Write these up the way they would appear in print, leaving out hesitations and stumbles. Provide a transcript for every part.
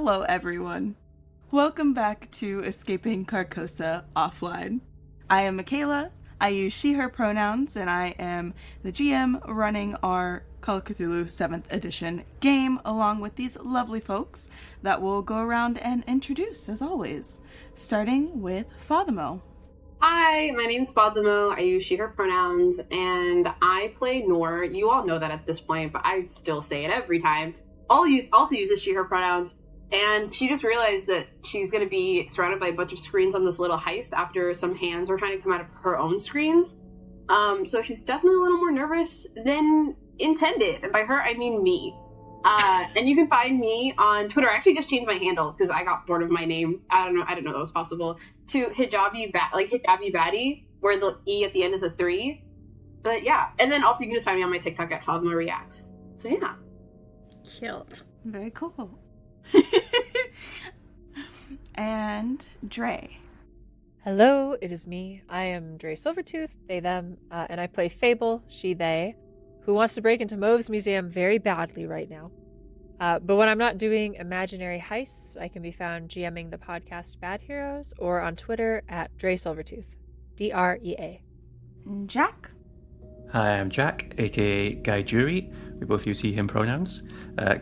Hello, everyone. Welcome back to Escaping Carcosa Offline. I am Michaël. I use she, her pronouns, and I am the GM running our Call of Cthulhu 7th edition game, along with these lovely folks that we'll go around and introduce, as always, starting with Fatuma. Hi, my name's Fatuma. I use she, her pronouns, and I play Nor. You all know that at this point, but I still say it every time. Also uses she, her pronouns, and she just realized that she's going to be surrounded by a bunch of screens on this little heist after some hands were trying to come out of her own screens. So she's definitely a little more nervous than intended, and by her, I mean me. And you can find me on Twitter. I actually just changed my handle because I got bored of my name. I didn't know that was possible. To Hijabi Baddie, where the E at the end is a 3. But yeah, and then also you can just find me on my TikTok at Fatuma Reacts. So yeah. Cute. Very cool. And Dre. Hello, it is me. I am Dre Silvertooth, they, them, and I play Fable, she, they, who wants to break into Mauve's museum very badly right now. But when I'm not doing imaginary heists, I can be found GMing the podcast Bad Heroes or on Twitter at Dre Silvertooth, DREA. Jack. Hi, I'm Jack, aka Guy Jury. We both use he, him pronouns.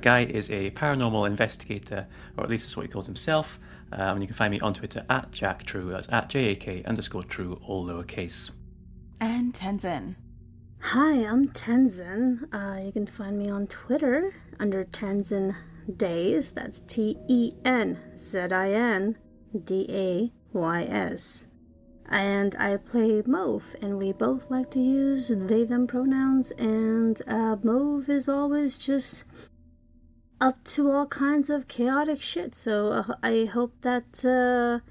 Guy is a paranormal investigator, or at least that's what he calls himself. And you can find me on Twitter at JackTrue. That's at JAK_true, all lowercase. And Tenzin. Hi, I'm Tenzin. You can find me on Twitter under Tenzin Days. That's TENZINDAYS. And I play Mauve, and we both like to use they, them pronouns, and Mauve is always just up to all kinds of chaotic shit. So I hope that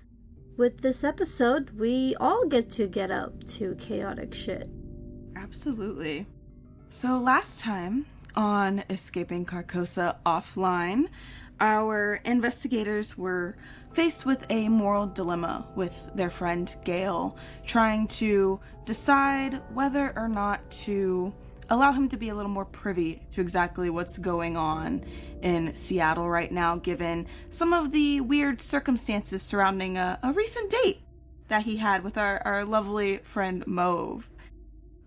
with this episode, we all get up to chaotic shit. Absolutely. So last time on Escaping Carcosa Offline, our investigators were faced with a moral dilemma with their friend Gale, trying to decide whether or not to allow him to be a little more privy to exactly what's going on in Seattle right now, given some of the weird circumstances surrounding a recent date that he had with our lovely friend Mauve.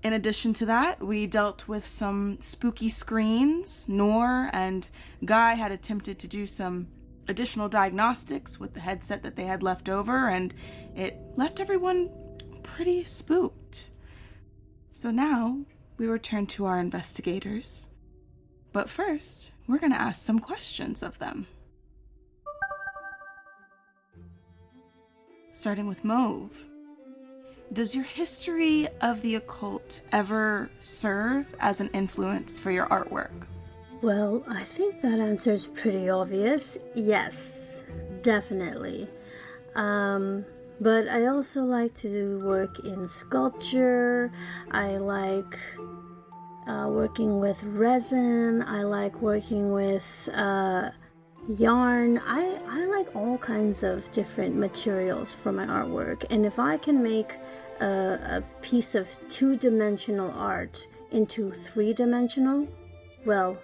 In addition to that, we dealt with some spooky screens. Nor and Guy had attempted to do some additional diagnostics with the headset that they had left over, and it left everyone pretty spooked. So now we return to our investigators. But first, we're going to ask some questions of them. Starting with Mauve. Does your history of the occult ever serve as an influence for your artwork? Well, I think that answer is pretty obvious. Yes, definitely. But I also like to work in sculpture. I like working with resin. I like working with yarn. I like all kinds of different materials for my artwork. And if I can make a piece of 2-dimensional art into 3-dimensional, well,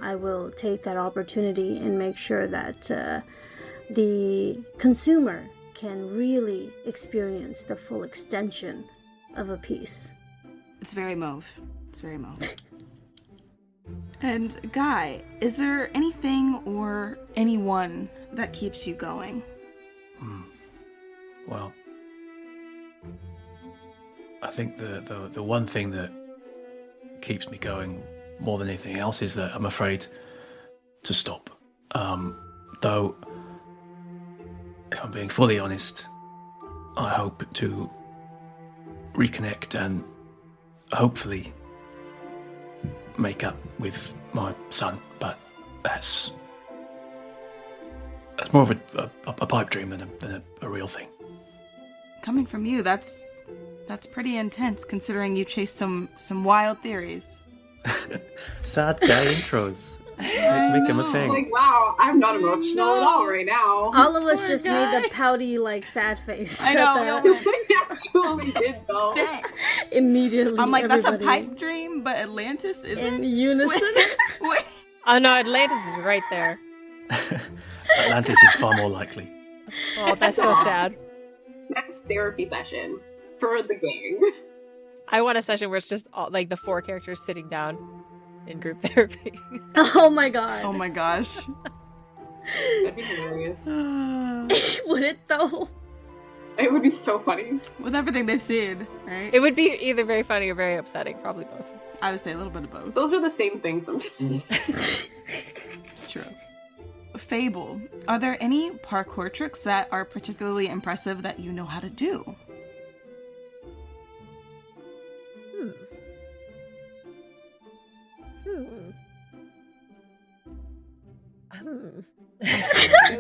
I will take that opportunity and make sure that the consumer can really experience the full extension of a piece. It's very Mauve. And Guy, is there anything or anyone that keeps you going? Well, I think the one thing that keeps me going more than anything else is that I'm afraid to stop. Though, if I'm being fully honest, I hope to reconnect and hopefully make up with my son, but that's more of a pipe dream than a real thing. Coming from you, that's pretty intense, considering you chase some wild theories. Sad guy intros. Make him a thing. Like, wow, I'm not emotional at all right now. All of us just made the pouty, sad face. I know. We actually did, though. Dang. Immediately, I'm like, everybody. that's a pipe dream, but Atlantis isn't. In unison. Wait. Oh no, Atlantis is right there. Atlantis is far more likely. Oh, that's so sad. Next therapy session for the gang. I want a session where it's just all, like the 4 characters sitting down in group therapy. Oh my god. Oh my gosh. That'd be hilarious. Would it though? It would be so funny. With everything they've seen, right? It would be either very funny or very upsetting. Probably both. I would say a little bit of both. Those are the same thing sometimes. It's true. Fable, are there any parkour tricks that are particularly impressive that you know how to do?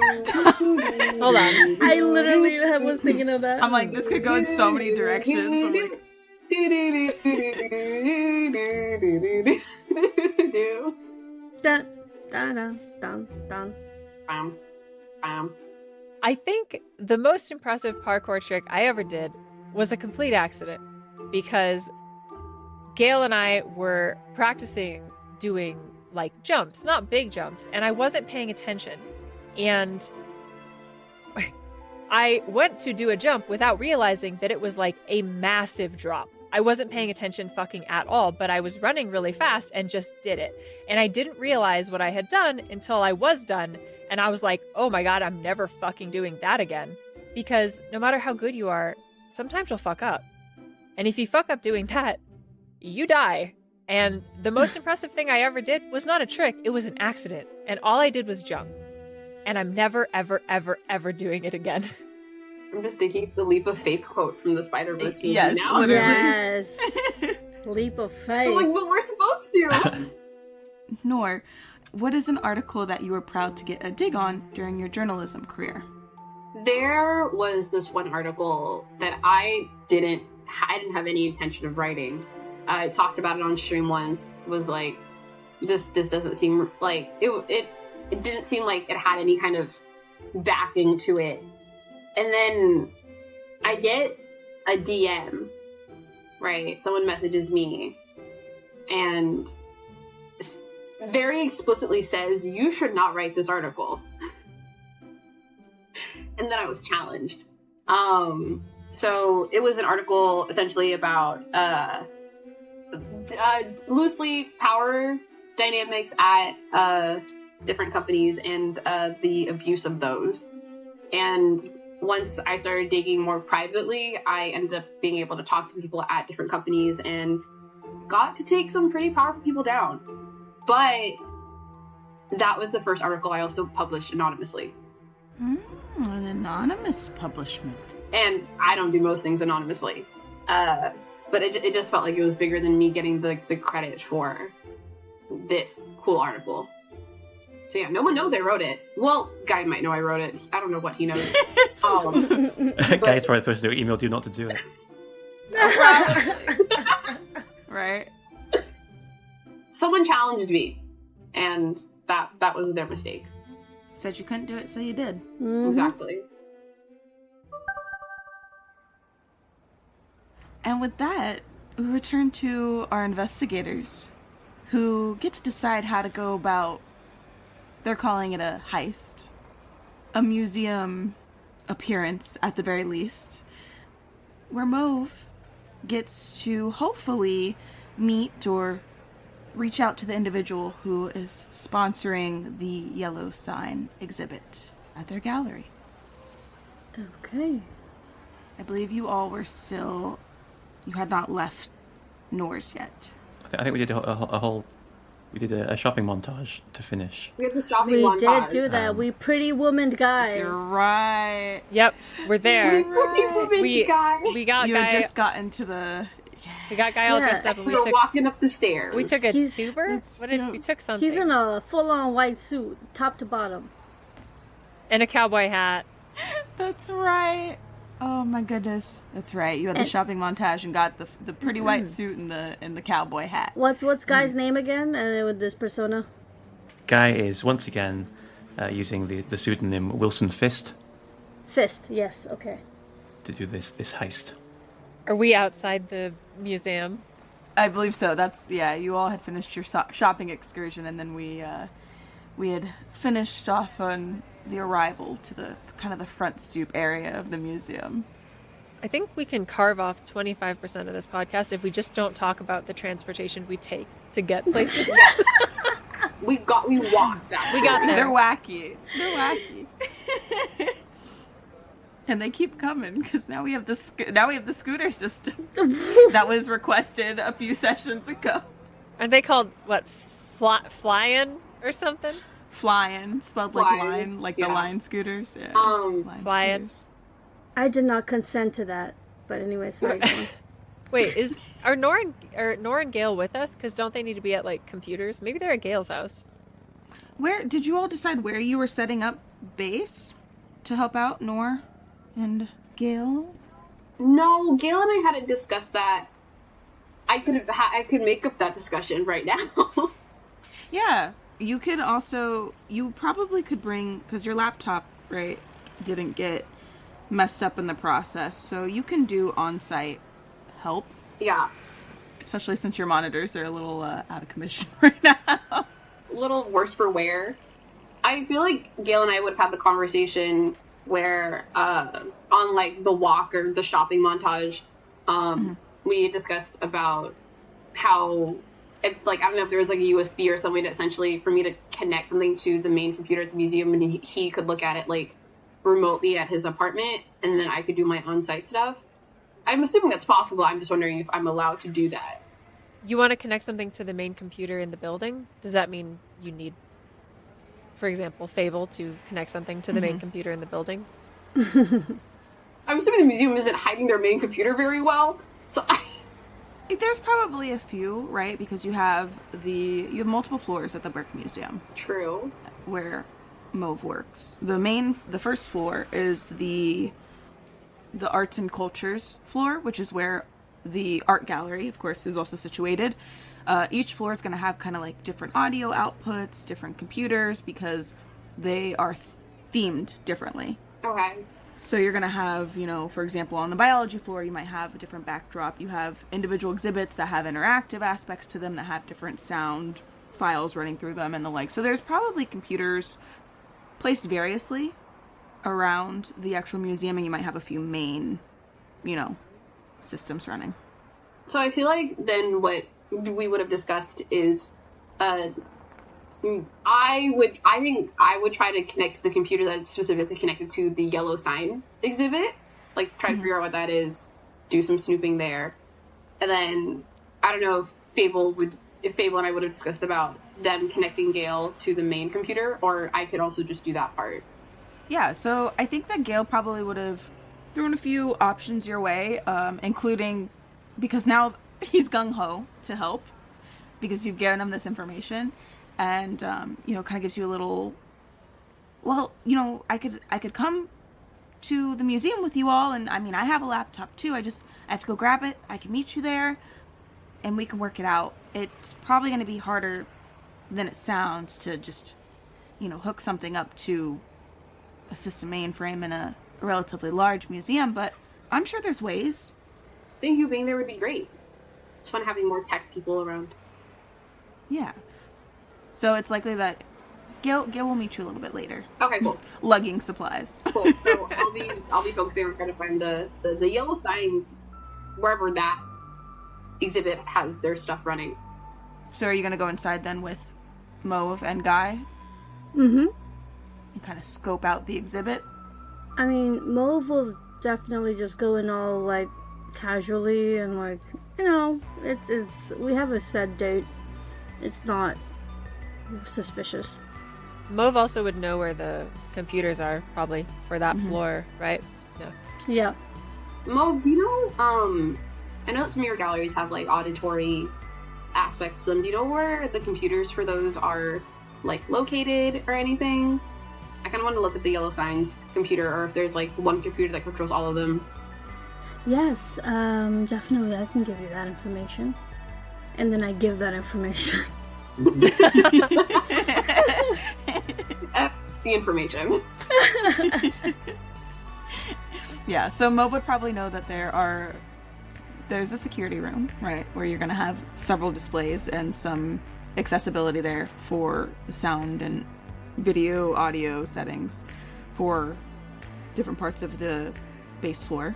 Hold on. I literally was thinking of that. I'm like, this could go in so many directions. I'm like, Dun, dun, dun, dun, dun. Bam. Bam. I think the most impressive parkour trick I ever did was a complete accident because Gail and I were practicing doing like jumps, not big jumps, and I wasn't paying attention. And I went to do a jump without realizing that it was like a massive drop. I wasn't paying attention fucking at all, but I was running really fast and just did it. And I didn't realize what I had done until I was done. And I was like, oh my God, I'm never fucking doing that again. Because no matter how good you are, sometimes you'll fuck up. And if you fuck up doing that, you die. And the most impressive thing I ever did was not a trick, it was an accident. And all I did was jump. And I'm never, ever, ever, ever doing it again. I'm just thinking the leap of faith quote from the Spider-Verse movie Yes, now. literally. Yes. Leap of faith. I'm like, but we're supposed to. Nor, what is an article that you were proud to get a dig on during your journalism career? There was this one article that I didn't have any intention of writing. I talked about it on stream once. Was like, this doesn't seem like it didn't seem like it had any kind of backing to it. And then I get a DM, right? Someone messages me and very explicitly says, you should not write this article. And then I was challenged. So it was an article essentially about loosely power dynamics at different companies and the abuse of those. And once I started digging more privately, I ended up being able to talk to people at different companies and got to take some pretty powerful people down. But that was the first article I also published anonymously. An anonymous publishment. And I don't do most things anonymously. But it just felt like it was bigger than me getting the credit for this cool article. So yeah, no one knows I wrote it. Well, Guy might know I wrote it. I don't know what he knows. Guy's probably the person who emailed you not to do it. Right? Someone challenged me, and that was their mistake. Said you couldn't do it, so you did. Mhm. Exactly. And with that, we return to our investigators, who get to decide how to go about, they're calling it a heist, a museum appearance at the very least, where Mauve gets to hopefully meet or reach out to the individual who is sponsoring the yellow sign exhibit at their gallery. Okay. I believe you all were still, you had not left Nor's yet. I think we did we did a shopping montage to finish. We had the shopping We montage. did do that. We pretty woman guy. You're right. Yep, we're there. We We got You Guy. had just gotten to the... We got Guy all Yeah. dressed up, and we we were took. walking up the stairs. We took a He's- tuber. What did we took something? He's in a full-on white suit, top to bottom. and a cowboy hat. That's right. Oh my goodness. That's right. You had the shopping montage and got the pretty white suit and the cowboy hat. What's guy's name again? With this persona? Guy is once again using the pseudonym Wilson Fist Fist. Yes. Okay. to do this heist. Are we outside the museum? I believe so. That's, yeah, you all had finished your shopping excursion and then we we had finished off on the arrival to the kind of the front stoop area of the museum. I think we can carve off 25% of this podcast if we just don't talk about the transportation we take to get places. We walked out. We got there. They're wacky. And they keep coming because now we have the scooter system that was requested a few sessions ago. Aren't they called what? Flying or something? Flying, spelled like line, like the line scooters. Yeah. Flying. I did not consent to that. But anyway, sorry. Go on. Wait, are Nora and Gale with us? Because don't they need to be at like computers? Maybe they're at Gale's house. Where did you all decide where you were setting up base to help out Nora and Gale? No, Gale and I hadn't discussed that. I could make up that discussion right now. Yeah, you could also, you probably could bring, because your laptop, right, didn't get messed up in the process, so you can do on-site help. Yeah. Especially since your monitors are a little out of commission right now. A little worse for wear. I feel like Gale and I would have had the conversation where, on like the walk or the shopping montage, we discussed about how, if, like, I don't know if there was like a USB or something essentially for me to connect something to the main computer at the museum, and he could look at it like remotely at his apartment, and then I could do my on-site stuff. I'm assuming that's possible. I'm just wondering if I'm allowed to do that. You want to connect something to the main computer in the building? Does that mean you need, for example, Fable to connect something to the main computer in the building? I'm assuming the museum isn't hiding their main computer very well, so There's probably a few, right? Because you have multiple floors at the Brick Museum. True. Where Mauve works. The first floor is the arts and cultures floor, which is where the art gallery, of course, is also situated. Each floor is going to have kind of like different audio outputs, different computers, because they are themed differently. Okay. So you're going to have, for example, on the biology floor, you might have a different backdrop. You have individual exhibits that have interactive aspects to them, that have different sound files running through them and the like. So there's probably computers placed variously around the actual museum, and you might have a few main, systems running. So I feel like then what we would have discussed is, I think I would try to connect the computer that's specifically connected to the yellow sign exhibit, like try to figure out what that is, do some snooping there, and then I don't know if Fable and I would have discussed about them connecting Gale to the main computer, or I could also just do that part. Yeah, so I think that Gale probably would have thrown a few options your way, including, because now he's gung-ho to help, because you've given him this information, and, kind of gives you a little, I could come to the museum with you all, and, I have a laptop too, I have to go grab it, I can meet you there, and we can work it out. It's probably going to be harder than it sounds to just, hook something up to a system mainframe in a relatively large museum, but I'm sure there's ways. I think you being there would be great. It's fun having more tech people around. Yeah. So it's likely that Gil will meet you a little bit later. Okay, cool. Lugging supplies. Cool. So I'll be focusing on trying to find the yellow signs wherever that exhibit has their stuff running. So are you gonna go inside then with Mauve and Guy? Mm-hmm. And kind of scope out the exhibit? Mauve will definitely just go in all, like, casually and, like, it's we have a set date. It's not suspicious. Mauve also would know where the computers are, probably, for that floor, right? Yeah. Mauve, do you know, I know that some of your galleries have, like, auditory aspects to them. Do you know where the computers for those are, like, located or anything? I kind of want to look at the yellow signs computer, or if there's, like, one computer that controls all of them. Yes, definitely I can give you that information. And then I give that information. The information. Yeah, so Mauve would probably know that there's a security room, right, where you're going to have several displays and some accessibility there for the sound and video, audio settings for different parts of the base floor.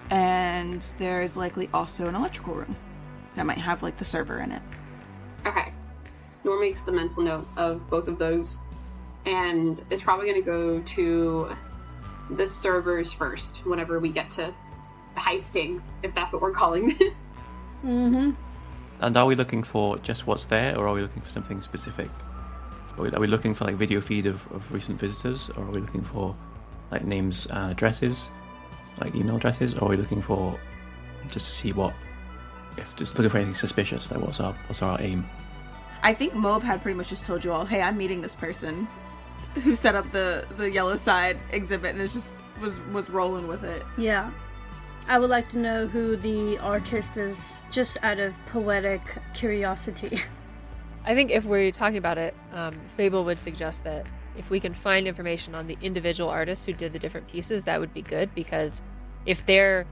And there is likely also an electrical room that might have like the server in it. Okay. Nor makes the mental note of both of those, and is probably going to go to the servers first whenever we get to heisting, if that's what we're calling it. Mm-hmm. And are we looking for just what's there, or are we looking for something specific? Are we looking for like video feed of recent visitors, or are we looking for like names and addresses, like email addresses, or are we looking for just to see just looking for anything suspicious? Like what's our aim? I think Mauve had pretty much just told you all, hey, I'm meeting this person who set up the yellow side exhibit, and it just was rolling with it. Yeah. I would like to know who the artist is, just out of poetic curiosity. I think if we're talking about it, Fable would suggest that if we can find information on the individual artists who did the different pieces, that would be good, because if they're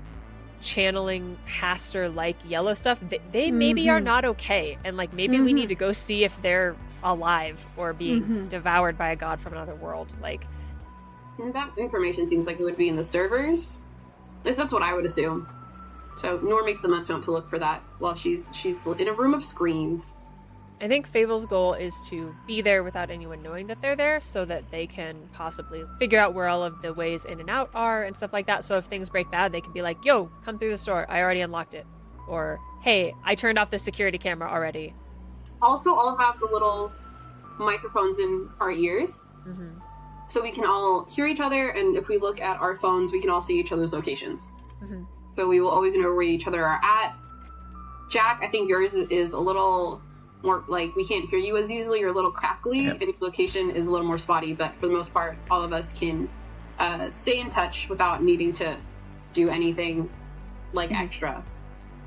channeling Haster-like yellow stuff, they maybe are not okay, and like maybe we need to go see if they're alive or being devoured by a god from another world. Like, that information seems like it would be in the servers. At least that's what I would assume. So Nor makes the mental note to look for that while she's in a room of screens. I think Fable's goal is to be there without anyone knowing that they're there, so that they can possibly figure out where all of the ways in and out are and stuff like that. So if things break bad, they can be like, yo, come through the store, I already unlocked it. Or, hey, I turned off the security camera already. Also, all have the little microphones in our ears. So we can all hear each other, and if we look at our phones, we can all see each other's locations. So we will always know where each other are at. Jack, I think yours is a little more, like, we can't hear you as easily. You're a little crackly, and your location is a little more spotty, but for the most part, all of us can stay in touch without needing to do anything, like, extra.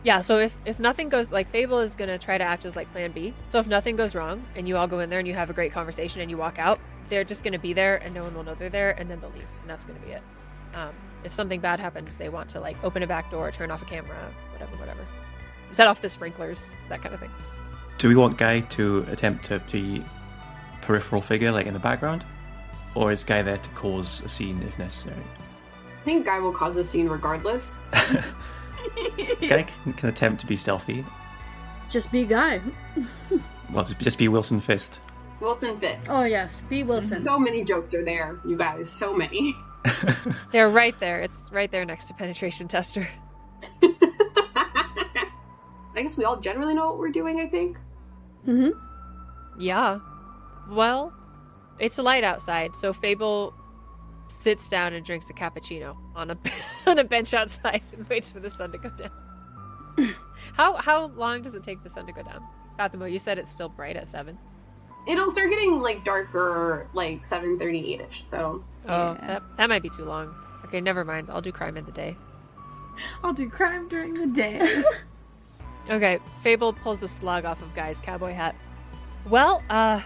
Yeah, so if nothing goes, like, Fable is going to try to act as, like, plan B. So if nothing goes wrong, and you all go in there and you have a great conversation and you walk out, they're just going to be there and no one will know they're there, and then they'll leave, and that's going to be it. If something bad happens, they want to, like, open a back door, turn off a camera, whatever. Set off the sprinklers, that kind of thing. Do we want Guy to attempt to be peripheral figure, like in the background? Or is Guy there to cause a scene if necessary? I think Guy will cause a scene regardless. Guy can attempt to be stealthy. Just be Guy. Well, just be Wilson Fist. Wilson Fist. Oh yes, be Wilson. So many jokes are there, you guys. So many. They're right there. It's right there next to penetration tester. I guess we all generally know what we're doing, I think. Yeah. Well, it's light outside, so Fable sits down and drinks a cappuccino on a bench outside and waits for the sun to go down. How long does it take the sun to go down? Fatuma, you said it's still bright at 7. It'll start getting, like, darker, like, 7:30, 8ish, so... Oh, that might be too long. Okay, never mind. I'll do crime in the day. I'll do crime during the day. Okay, Fable pulls a slug off of Guy's cowboy hat. Well, I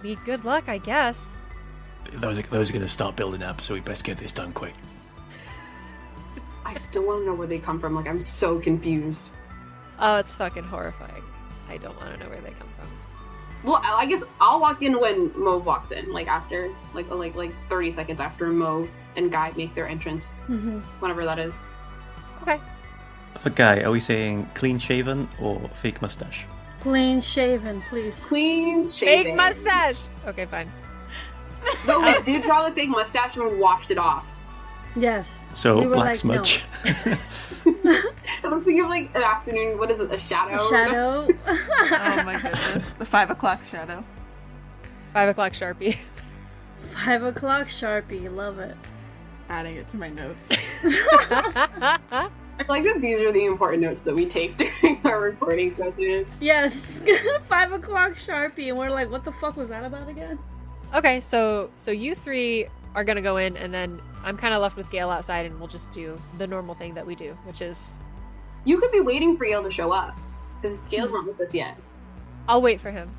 mean, good luck, I guess. Those are going to start building up, so we best get this done quick. I still want to know where they come from. Like, I'm so confused. Oh, it's fucking horrifying. I don't want to know where they come from. Well, I guess I'll walk in when Mauve walks in, like after, like 30 seconds after Mauve and Guy make their entrance, whenever that is. Okay. For Guy, are we saying clean shaven or fake mustache? Clean shaven, please. Clean shaven. Fake mustache! Okay, fine. But we did draw the fake mustache and we washed it off. Yes. So, we were black like, smudge. No. It looks like you have like an afternoon, what is it, a shadow? A shadow. Oh my goodness. The 5 o'clock shadow. 5 o'clock Sharpie. 5 o'clock Sharpie, love it. Adding it to my notes. I like that these are the important notes that we take during our recording session. Yes, 5 o'clock Sharpie, and we're like, what the fuck was that about again? Okay, so you three are gonna go in, and then I'm kind of left with Gale outside, and we'll just do the normal thing that we do, which is... You could be waiting for Gale to show up, because Gale's not with us yet. I'll wait for him,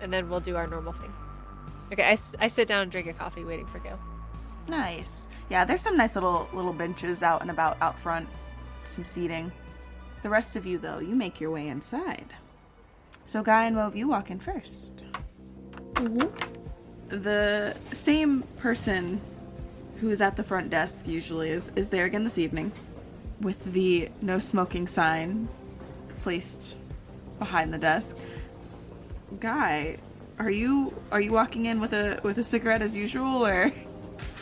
and then we'll do our normal thing. Okay, I sit down and drink a coffee waiting for Gale. Nice. Yeah, there's some nice little benches out and about out front. Some seating. The rest of you, though, you make your way inside. So Guy and Mauve, you walk in first. the same person who is at the front desk usually is there again this evening with the no smoking sign placed behind the desk. Guy, are you walking in with a cigarette as usual, or?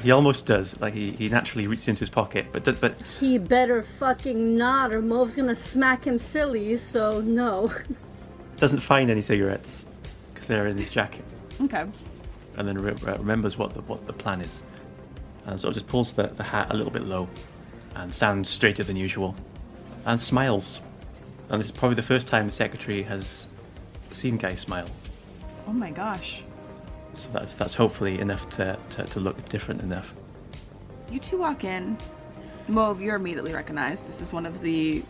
He almost does. Like he naturally reaches into his pocket, but He better fucking not, or Move's gonna smack him silly. So no. doesn't find any cigarettes because they're in his jacket. Okay. And then remembers what the plan is, and sort of just pulls the hat a little bit low, and stands straighter than usual, and smiles. And this is probably the first time the secretary has seen Guy smile. Oh my gosh. So that's hopefully enough to look different enough. You two walk in. Mauve, you're immediately recognized. This is one of the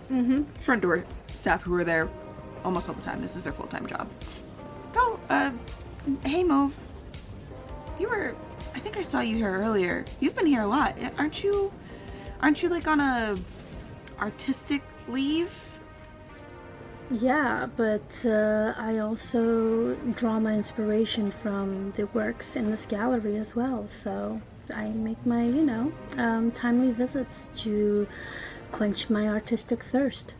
front door staff who are there almost all the time. This is their full-time job. Go, hey Mauve. I think I saw you here earlier. You've been here a lot. Aren't you like on a artistic leave? Yeah, but I also draw my inspiration from the works in this gallery as well. So I make my, timely visits to quench my artistic thirst.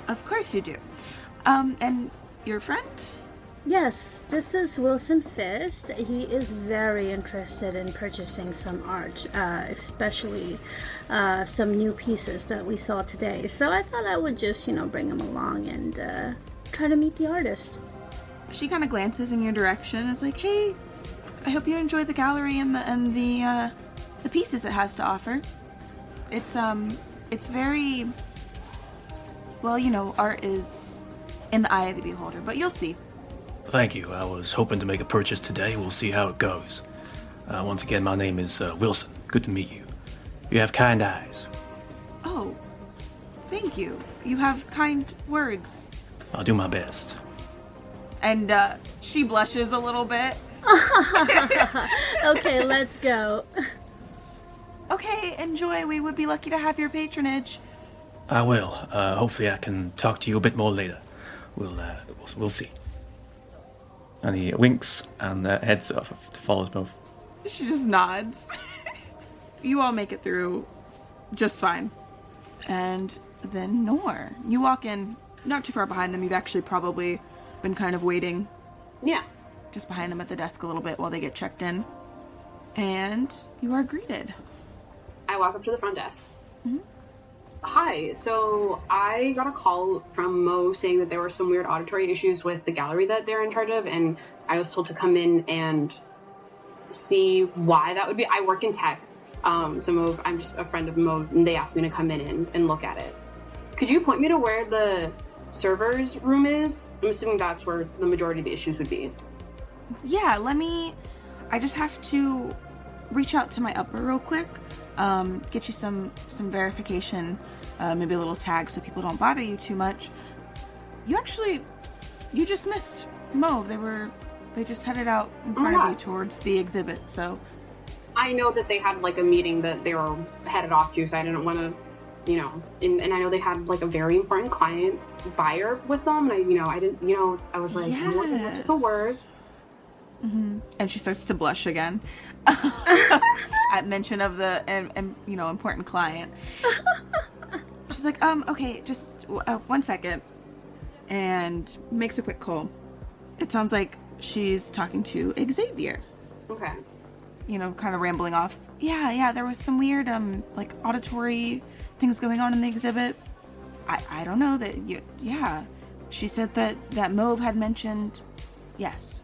Of course you do. And your friend? Yes, this is Wilson Fist. He is very interested in purchasing some art, especially some new pieces that we saw today. So I thought I would just, bring him along and try to meet the artist. She kind of glances in your direction and is like, hey, I hope you enjoy the gallery and the pieces it has to offer. It's very, well, art is in the eye of the beholder, but you'll see. Thank you. I was hoping to make a purchase today. We'll see how it goes. Once again, my name is Wilson. Good to meet you. You have kind eyes. Oh, thank you. You have kind words. I'll do my best. And she blushes a little bit. Okay, let's go. Okay, enjoy. We would be lucky to have your patronage. I will. Hopefully I can talk to you a bit more later. We'll see. And he winks and heads off to follow both. She just nods. You all make it through just fine. And then Nor. You walk in not too far behind them. You've actually probably been kind of waiting. Yeah. Just behind them at the desk a little bit while they get checked in. And you are greeted. I walk up to the front desk. Mm-hmm. Hi, so I got a call from Mo saying that there were some weird auditory issues with the gallery that they're in charge of, and I was told to come in and see why that would be. I work in tech, so Mo, I'm just a friend of Mo, and they asked me to come in and look at it. Could you point me to where the server's room is? I'm assuming that's where the majority of the issues would be. Yeah, I just have to reach out to my upper real quick. Get you some verification, maybe a little tag so people don't bother you too much. You just missed Mauve. They just headed out in front of you towards the exhibit, so. I know that they had like a meeting that they were headed off to, so I didn't want to, and I know they had like a very important client buyer with them, and I didn't, I was like, I don't want to mess with the words. Mm-hmm. And she starts to blush again at mention of the important client. She's like, okay, just 1 second, and makes a quick call. It sounds like she's talking to Xavier. Okay. Kind of rambling off. Yeah, there was some weird auditory things going on in the exhibit. I don't know that yeah. She said that Mauve had mentioned. Yes.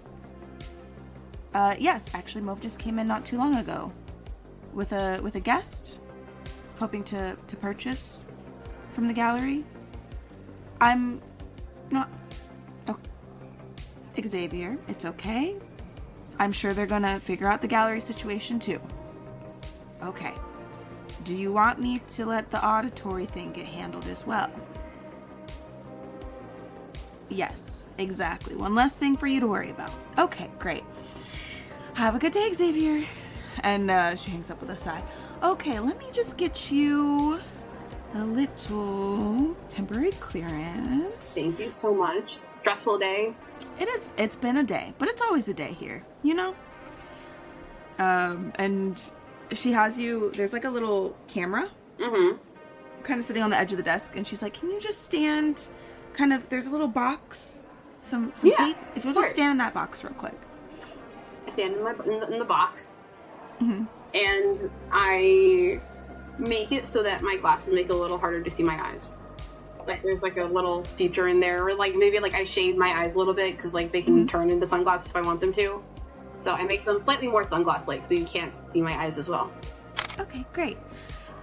Yes, actually, Mauve just came in not too long ago with a guest, hoping to purchase from the gallery. I'm not. Oh, Xavier, it's okay. I'm sure they're gonna figure out the gallery situation too. Okay. Do you want me to let the auditory thing get handled as well? Yes, exactly. One less thing for you to worry about. Okay, great. Have a good day, Xavier. And she hangs up with a sigh. Okay, let me just get you a little temporary clearance. Thank you so much. Stressful day. It is. It's been a day, but it's always a day here, And she has you, there's like a little camera kind of sitting on the edge of the desk, and she's like, can you just stand kind of, there's a little box, some tape. If you'll just stand in that box real quick. I stand in the box, and I make it so that my glasses make it a little harder to see my eyes. Like there's like a little feature in there, or like maybe like I shade my eyes a little bit because like they can turn into sunglasses if I want them to. So I make them slightly more sunglass-like, so you can't see my eyes as well. Okay, great.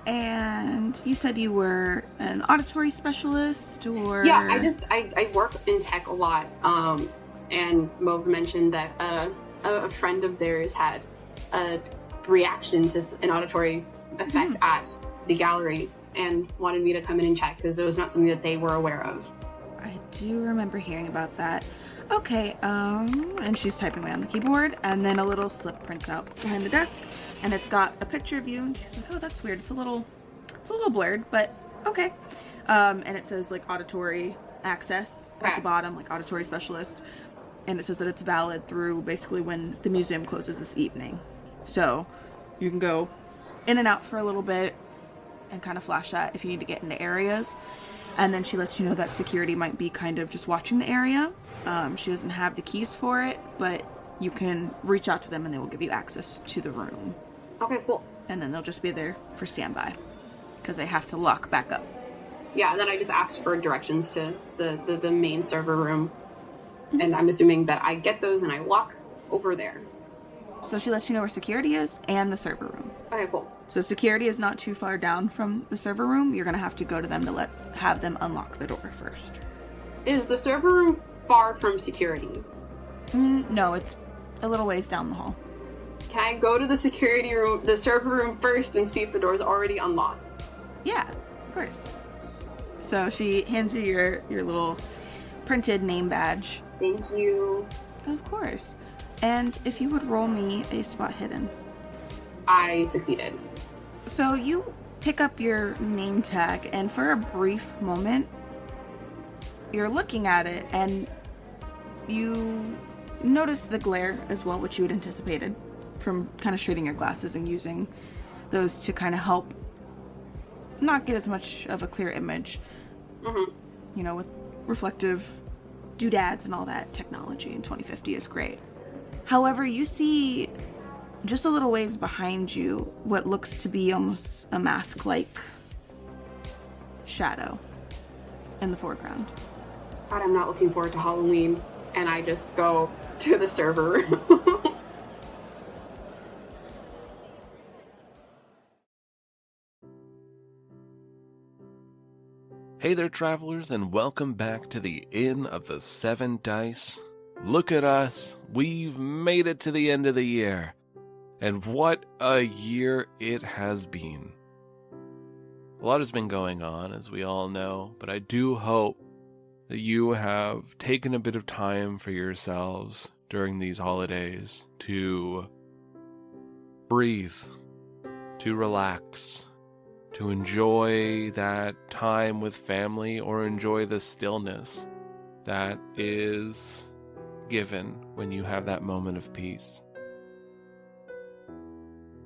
And you said you were an auditory specialist, or? Yeah, I work in tech a lot. And Mauve mentioned that a friend of theirs had a reaction to an auditory effect at the gallery and wanted me to come in and check because it was not something that they were aware of. I do remember hearing about that. Okay, and she's typing away on the keyboard, and then a little slip prints out behind the desk, and it's got a picture of you, and she's like, oh, that's weird. It's a little blurred, but okay. And it says, like, auditory access at the bottom, like, auditory specialist, and it says that it's valid through basically when the museum closes this evening. So you can go in and out for a little bit and kind of flash that if you need to get into areas. And then she lets you know that security might be kind of just watching the area. She doesn't have the keys for it, but you can reach out to them and they will give you access to the room. Okay, cool. And then they'll just be there for standby because they have to lock back up. Yeah, and then I just asked for directions to the main server room. And I'm assuming that I get those and I walk over there. So she lets you know where security is and the server room. Okay, cool. So security is not too far down from the server room. You're going to have to go to them to have them unlock the door first. Is the server room far from security? No, it's a little ways down the hall. Can I go to the security room, the server room first and see if the door's already unlocked? Yeah, of course. So she hands you your little printed name badge. Thank you. Of course. And if you would roll me a spot hidden. I succeeded. So you pick up your name tag, and for a brief moment, you're looking at it, and you notice the glare as well, which you had anticipated from kind of shading your glasses and using those to kind of help not get as much of a clear image. You know, with reflective doodads and all that technology in 2050 is great. However, you see just a little ways behind you what looks to be almost a mask-like shadow in the foreground. God, I'm not looking forward to Halloween. And I just go to the server room. Hey there, travelers, and welcome back to the Inn of the Seven Dice. Look at us. We've made it to the end of the year. And what a year it has been. A lot has been going on, as we all know, but I do hope that you have taken a bit of time for yourselves during these holidays to breathe, to relax, to enjoy that time with family, or enjoy the stillness that is given when you have that moment of peace.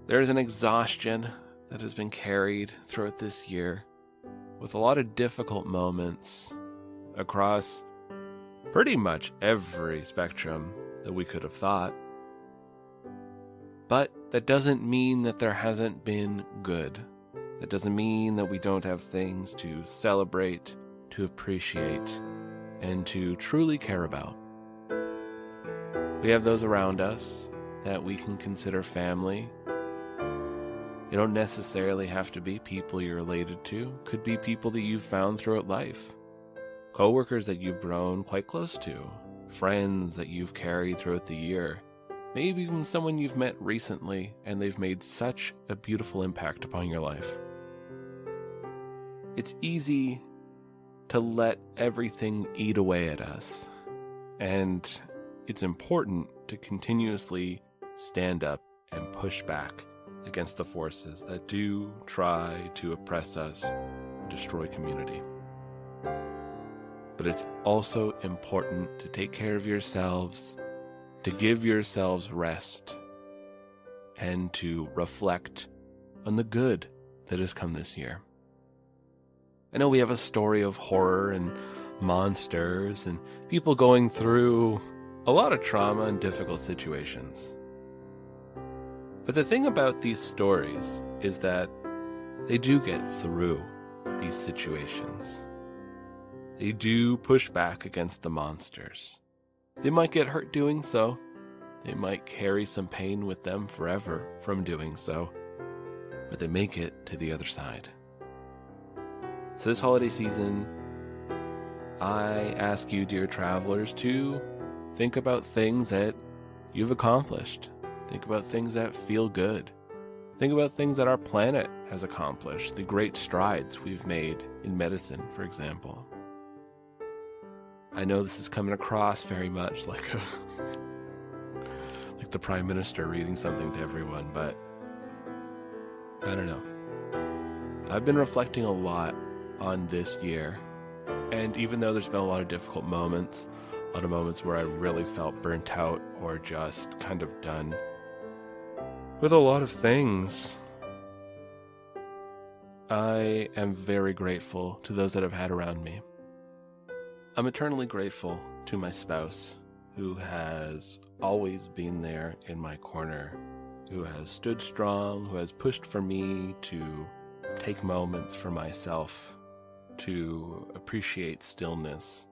There's an exhaustion that has been carried throughout this year, with a lot of difficult moments across pretty much every spectrum that we could have thought. But that doesn't mean that there hasn't been good. That doesn't mean that we don't have things to celebrate, to appreciate, and to truly care about. We have those around us that we can consider family. You don't necessarily have to be people you're related to. Could be people that you've found throughout life. Coworkers that you've grown quite close to. Friends that you've carried throughout the year. Maybe even someone you've met recently and they've made such a beautiful impact upon your life. It's easy to let everything eat away at us. And it's important to continuously stand up and push back against the forces that do try to oppress us and destroy community. But it's also important to take care of yourselves, to give yourselves rest, and to reflect on the good that has come this year. I know we have a story of horror and monsters and people going through a lot of trauma and difficult situations. But the thing about these stories is that they do get through these situations. They do push back against the monsters. They might get hurt doing so. They might carry some pain with them forever from doing so. But they make it to the other side. So this holiday season, I ask you, dear travelers, to think about things that you've accomplished. Think about things that feel good. Think about things that our planet has accomplished, the great strides we've made in medicine, for example. I know this is coming across very much like the Prime Minister reading something to everyone, but I don't know. I've been reflecting a lot on this year, and even though there's been a lot of difficult moments, a lot of moments where I really felt burnt out or just kind of done with a lot of things, I am very grateful to those that I've had around me. I'm eternally grateful to my spouse, who has always been there in my corner, who has stood strong, who has pushed for me to take moments for myself, to appreciate stillness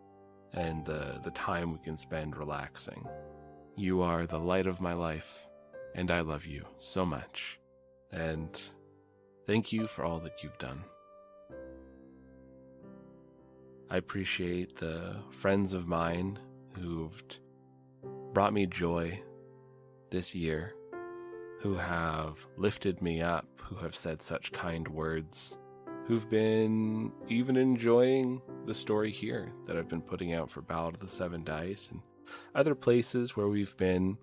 and the time we can spend relaxing. You are the light of my life, and I love you so much. And thank you for all that you've done. I appreciate the friends of mine who've brought me joy this year, who have lifted me up, who have said such kind words, who've been even enjoying the story here that I've been putting out for Ballad of the Seven Dice and other places where we've been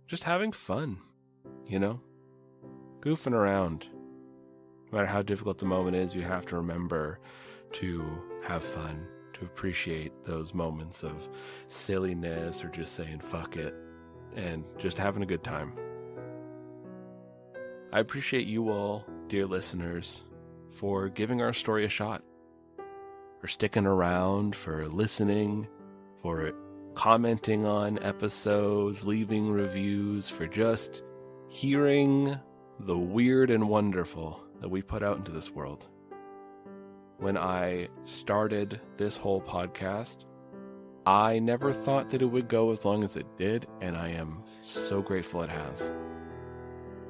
just having fun, goofing around. No matter how difficult the moment is, you have to remember to have fun, to appreciate those moments of silliness or just saying fuck it and just having a good time. I appreciate you all, dear listeners, for giving our story a shot, for sticking around, for listening, for commenting on episodes, leaving reviews, for just hearing the weird and wonderful that we put out into this world. When I started this whole podcast, I never thought that it would go as long as it did, and I am so grateful it has.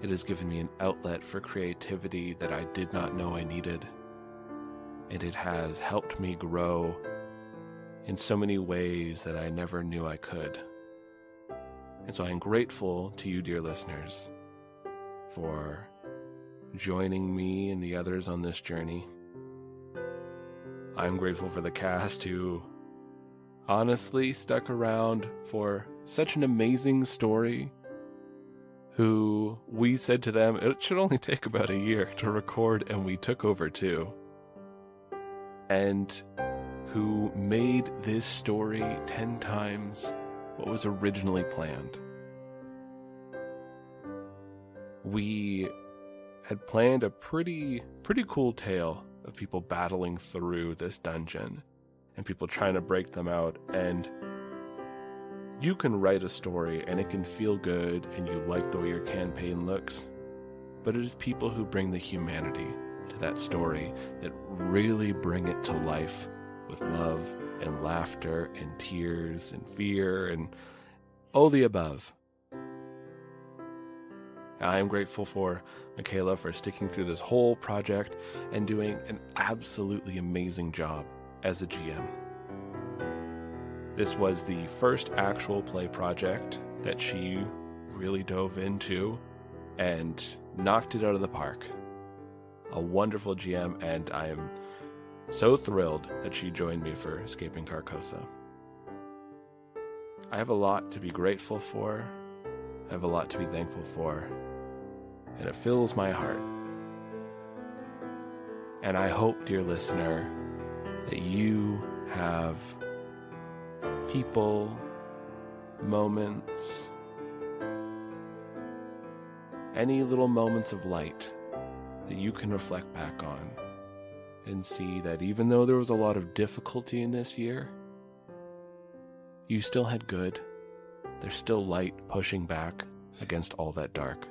It has given me an outlet for creativity that I did not know I needed, and it has helped me grow in so many ways that I never knew I could. And so I am grateful to you, dear listeners, for joining me and the others on this journey. I'm grateful for the cast who honestly stuck around for such an amazing story, who we said to them it should only take about a year to record, and we took over 2, and who made this story 10 times what was originally planned. We had planned a pretty cool tale of people battling through this dungeon and people trying to break them out, and you can write a story and it can feel good and you like the way your campaign looks, but it is people who bring the humanity to that story that really bring it to life with love and laughter and tears and fear and all the above. I am grateful for Michaël for sticking through this whole project and doing an absolutely amazing job as a GM. This was the first actual play project that she really dove into and knocked it out of the park. A wonderful GM, and I am so thrilled that she joined me for Escaping Carcosa. I have a lot to be grateful for. I have a lot to be thankful for. And it fills my heart. And I hope, dear listener, that you have people, moments, any little moments of light that you can reflect back on and see that even though there was a lot of difficulty in this year, you still had good. There's still light pushing back against all that dark.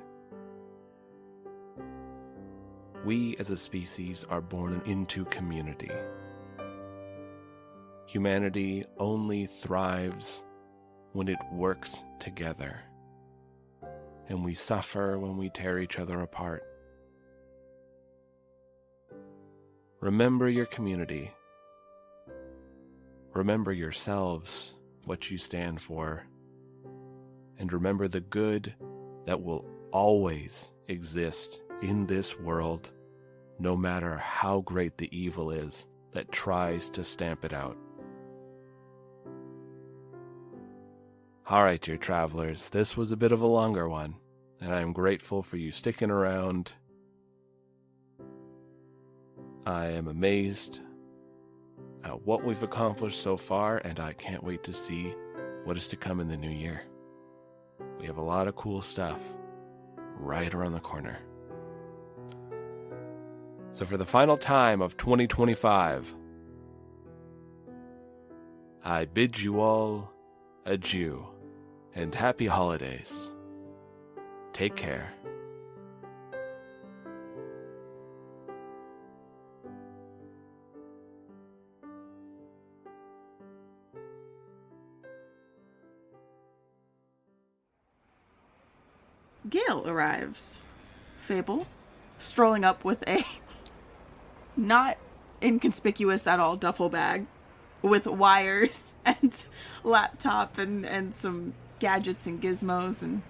We as a species are born into community. Humanity only thrives when it works together, and we suffer when we tear each other apart. Remember your community. Remember yourselves, what you stand for, and remember the good that will always exist in this world, no matter how great the evil is that tries to stamp it out. All right, dear travelers, this was a bit of a longer one, and I am grateful for you sticking around. I am amazed at what we've accomplished so far, and I can't wait to see what is to come in the new year. We have a lot of cool stuff right around the corner. So for the final time of 2025, I bid you all adieu and happy holidays. Take care. Gale arrives. Fable, strolling up with a not inconspicuous at all duffel bag with wires and laptop and some gadgets and gizmos and...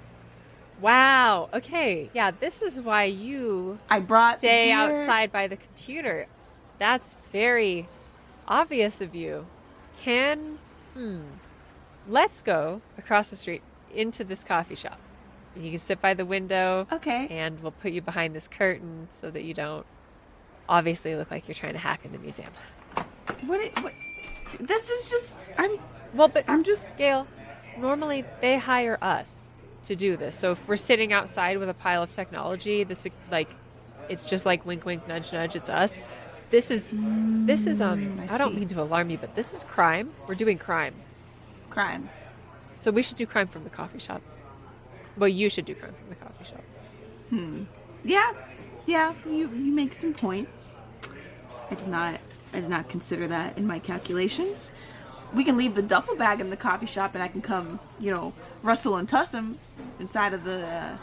Wow. Okay. Yeah, this is why you stay outside by the computer. That's very obvious of you. Let's go across the street into this coffee shop. You can sit by the window. Okay. And we'll put you behind this curtain so that you don't obviously look like you're trying to hack in the museum. What? This is just... I'm just... Gail, normally they hire us to do this. So if we're sitting outside with a pile of technology, this it's just like wink, wink, nudge, nudge. It's us. This is I don't mean to alarm you, but this is crime. We're doing crime. Crime. So we should do crime from the coffee shop. Well, you should do crime from the coffee shop. Yeah, you make some points. I did not consider that in my calculations. We can leave the duffel bag in the coffee shop and I can come, rustle and tussle inside of the...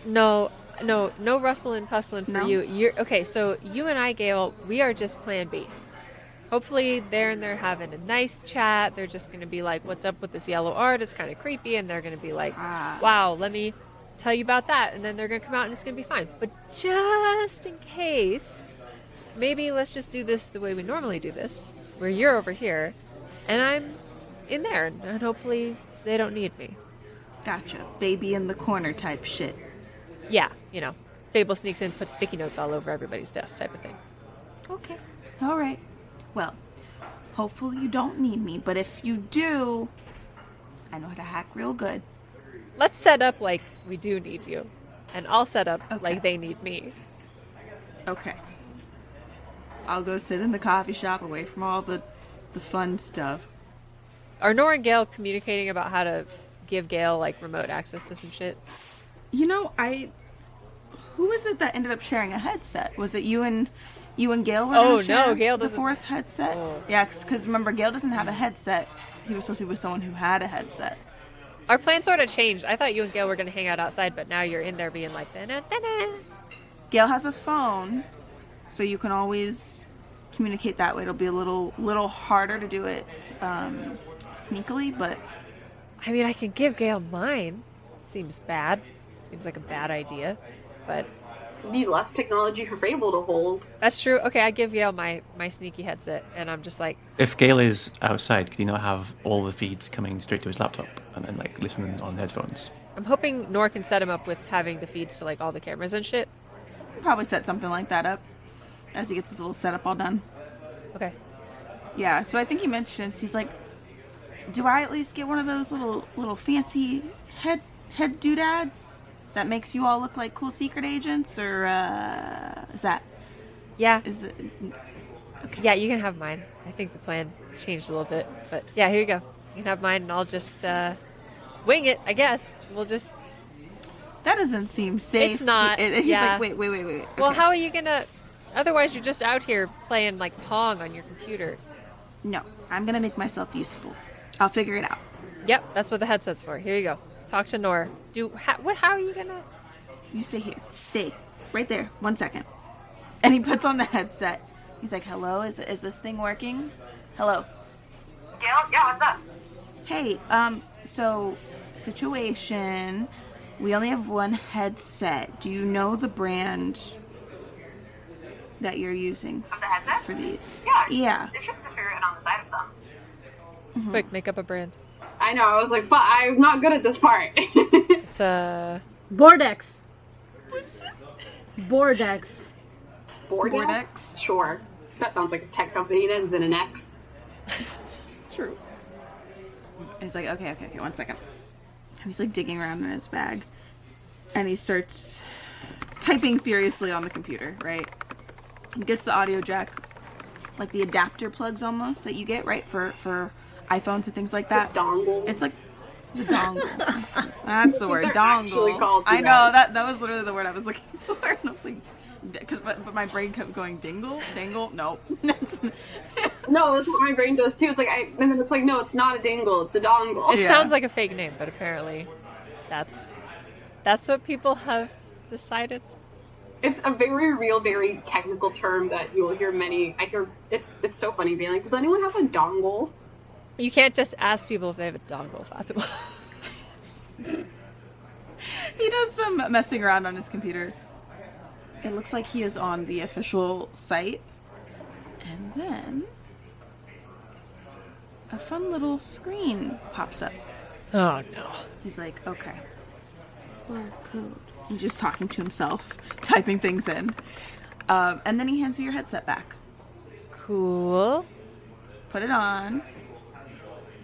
No rustle and tussling for you. You're okay, so you and I, Gail, we are just plan B. Hopefully they're having a nice chat. They're just going to be like, what's up with this yellow art? It's kind of creepy. And they're going to be like, wow, let me tell you about that. And then they're going to come out and it's going to be fine. But just in case, maybe let's just do this the way we normally do this, where you're over here and I'm in there. And hopefully they don't need me. Gotcha. Baby in the corner type shit. Yeah, Fable sneaks in, puts sticky notes all over everybody's desk type of thing. Okay. All right. Well, hopefully you don't need me, but if you do, I know how to hack real good. Let's set up like we do need you, and I'll set up like they need me. Okay. I'll go sit in the coffee shop away from all the fun stuff. Are Nora and Gail communicating about how to give Gail remote access to some shit? Who was it that ended up sharing a headset? Was it you and Gail were going to share Gail the doesn't... fourth headset? Oh. Yeah, because remember, Gail doesn't have a headset. He was supposed to be with someone who had a headset. Our plan sort of changed. I thought you and Gail were going to hang out outside, but now you're in there being like, da-na-da-na. Gail has a phone, so you can always communicate that way. It'll be a little harder to do it sneakily, but... I mean, I can give Gail mine. Seems bad. Seems like a bad idea, but... Need less technology for Fable to hold. That's true. Okay, I give Gail my sneaky headset, and I'm just like... If Gail is outside, could he not have all the feeds coming straight to his laptop and then, listening on headphones? I'm hoping Nor can set him up with having the feeds to, all the cameras and shit. He'll probably set something like that up as he gets his little setup all done. Okay. Yeah, so I think he mentions, he's like, do I at least get one of those little fancy head doodads? that makes you all look like cool secret agents, or is that? Yeah. Is it? Okay. Yeah, you can have mine. I think the plan changed a little bit, but yeah, here you go. You can have mine, and I'll just wing it, I guess. We'll just... That doesn't seem safe. It's not. He's yeah. like, wait. Okay. Well, how are you gonna... Otherwise, you're just out here playing, like, Pong on your computer. No, I'm gonna make myself useful. I'll figure it out. Yep, that's what the headset's for. Here you go. Talk to Nor. How are you gonna... You stay here. Stay. Right there. 1 second. And he puts on the headset. He's like, hello, is this thing working? Hello. Yeah, what's up? Hey, so, situation. We only have one headset. Do you know the brand that you're using Of the headset? for these? Yeah. It should just be written on the side of them. Mm-hmm. Quick, make up a brand. I know, I was like, I'm not good at this part. It's a... Bordex. What is it? Bordex. Bordex? Sure. That sounds like a tech company. It ends in an X. True. He's like, okay, 1 second. And he's like digging around in his bag. And he starts typing furiously on the computer, right? He gets the audio jack, like the adapter plugs almost that you get, right? For iPhones and things like that. The dongle. It's like the dongle. That's the word, they're dongle. actually called, I you know, know. that was literally the word I was looking for. And I was like, but my brain kept going dangle. Nope. No, that's what my brain does too. It's like, and then it's like, no, it's not a dangle, it's a dongle. It Yeah. sounds like a fake name, but apparently that's what people have decided. It's a very real, very technical term that you will hear it's so funny being like, does anyone have a dongle? You can't just ask people if they have a dongle, Fatuma. He does some messing around on his computer. It looks like he is on the official site. And then a fun little screen pops up. Oh, no. He's like, okay. Barcode. He's just talking to himself, typing things in. And then he hands you your headset back. Cool. Put it on.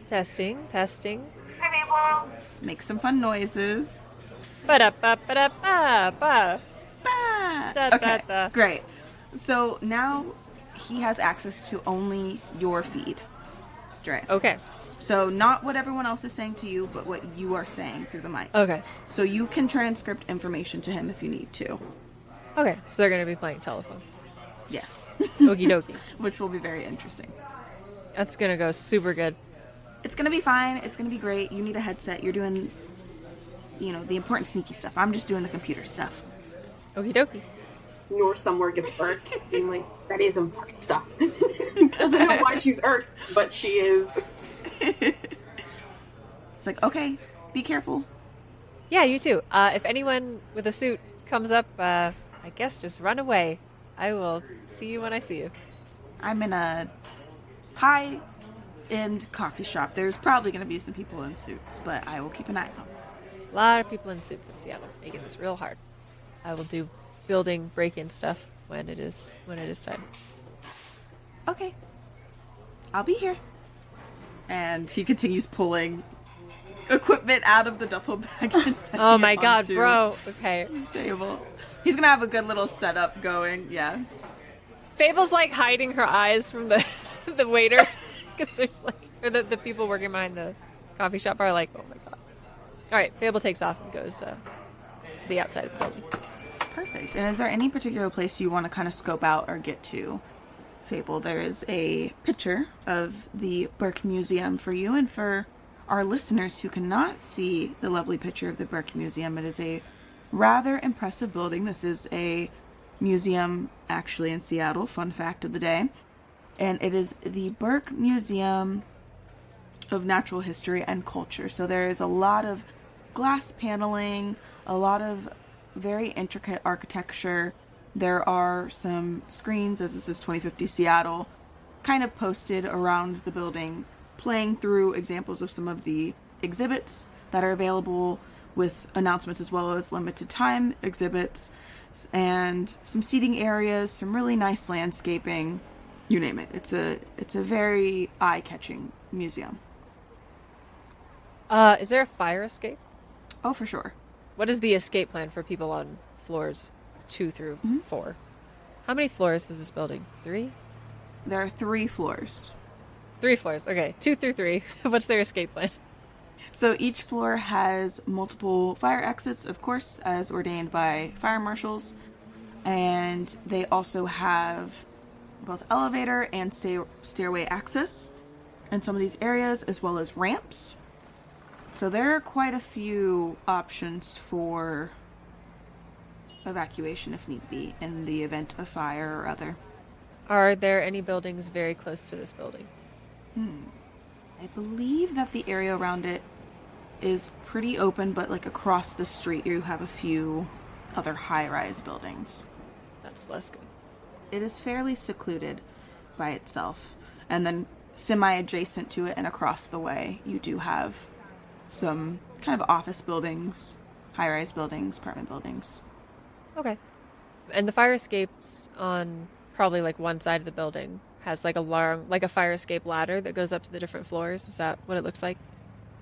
Testing. Hey, people. Make some fun noises. Ba-da-ba-ba-da-ba-ba. Bah! Da, Okay, da. great. So now he has access to only your feed, Dre. Okay. So not what everyone else is saying to you, but what you are saying through the mic. Okay. So you can transcript information to him if you need to. Okay. So they're going to be playing telephone. Yes. Okie dokie. Which will be very interesting. That's going to go super good. It's going to be fine. It's going to be great. You need a headset. You're doing, the important sneaky stuff. I'm just doing the computer stuff. Okie dokie. Nor somewhere gets irked. Being like, that is important stuff. Doesn't know why she's irked, but she is. It's like, okay, be careful. Yeah, you too. If anyone with a suit comes up, I guess just run away. I will see you when I see you. I'm in a high-end coffee shop. There's probably going to be some people in suits, but I will keep an eye out. A lot of people in suits in Seattle, making this real hard. I will do building break-in stuff when it is time. Okay. I'll be here. And he continues pulling equipment out of the duffel bag and setting Oh my it god, onto bro. Okay. the table. He's gonna have a good little setup going, yeah. Fable's like hiding her eyes from the the waiter because there's like, or the people working behind the coffee shop are like, oh my god. All right, Fable takes off and goes to the outside of the building. Perfect. And is there any particular place you want to kind of scope out or get to, Fable? There is a picture of the Burke Museum for you, and for our listeners who cannot see the lovely picture of the Burke Museum, it is a rather impressive building. This is a museum actually in Seattle, fun fact of the day. And it is the Burke Museum of Natural History and Culture. So there is a lot of glass paneling, a lot of very intricate architecture. There are some screens, as this is 2050 Seattle, kind of posted around the building, playing through examples of some of the exhibits that are available, with announcements as well as limited time exhibits, and some seating areas, some really nice landscaping, you name it. It's a very eye-catching museum. Is there a fire escape? Oh, for sure. What is the escape plan for people on floors 2 through 4? How many floors is this building? 3? There are 3 floors. 3 floors. Okay, 2 through 3. What's their escape plan? So each floor has multiple fire exits, of course, as ordained by fire marshals. And they also have both elevator and stairway access in some of these areas, as well as ramps. So there are quite a few options for evacuation if need be in the event of fire or other. Are there any buildings very close to this building? I believe that the area around it is pretty open, but like across the street you have a few other high-rise buildings. That's less good. It is fairly secluded by itself. And then semi-adjacent to it and across the way, you do have some kind of office buildings, high-rise buildings, apartment buildings. Okay. And the fire escapes on probably like one side of the building has like a fire escape ladder that goes up to the different floors. Is that what it looks like?